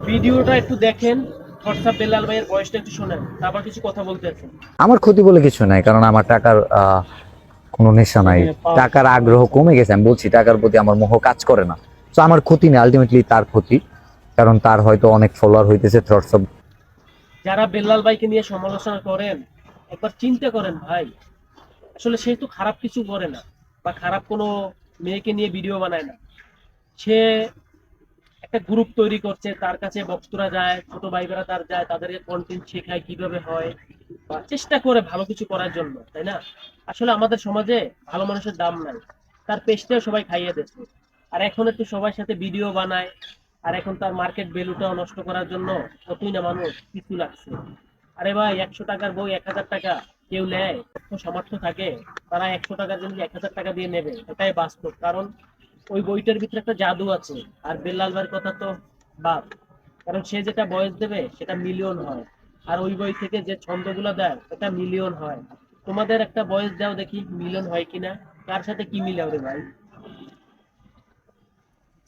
ভিডিওটা একটু দেখেন, হোয়াটসঅ্যাপ বেলাল ভাইয়ের ভয়েসটা একটু শোনেন, তারপর কিছু কথা বলতে আছেন। আমার ক্ষতি বলে কিছু নাই, কারণ আমার টাকার কোনো নেশা নাই। টাকার আগ্রহ কমে গেছে, আমি বলছি টাকার প্রতি আমার মোহ কাজ করে না। তো আমার ক্ষতি নেই, আলটিমেটলি তার ক্ষতি, কারণ তার হয়তো অনেক ফলোয়ার হইতেছে থ্রটস অফ। যারা বেলাল ভাইকে নিয়ে সমালোচনা করেন, একবার চিন্তা করেন ভাই, আসলে সে তো খারাপ কিছু করে না, বা খারাপ কোনো মেয়েকে নিয়ে ভিডিও বানায় না। সে একটা গ্রুপ তৈরি করছে, তার কাছে ভক্তরা যায়, ছোট ভাইবেরা তার যায়, তাদেরকে কন্টেন্ট শেখায় কিভাবে হয়, বা চেষ্টা করে ভালো কিছু করার জন্য, তাই না? আসলে আমাদের সমাজে ভালো মানুষের দাম নাই, তার পেস্টেও সবাই খাইয়ে দিচ্ছে। আর এখন একটু সবার সাথে ভিডিও বানায়, আর এখন তার মার্কেট ভ্যালুটাও নষ্ট করার জন্য কতই না মানুষ কিছু লাগছে। আরে ভাই, 100 টাকার বই 1000 টাকা কেউ নেয়? সামর্থ্য থাকে, তারা 100 টাকার জন্য 1000 টাকা দিয়ে নেবে, এটাই বাস্তব। কারণ ওই বইটার ভিতরে একটা জাদু আছে। আর বেল্লাল ভাইয়ের কথা তো বাদ, কারণ সে যেটা বয়স দেবে সেটা মিলিয়ন হয়, আর ওই বই থেকে যে ছন্দগুলো দেয় সেটা মিলিয়ন হয়। তোমাদের একটা বয়স দাও দেখি মিলিয়ন হয় কিনা, কার সাথে কি মিলাও রে ভাই?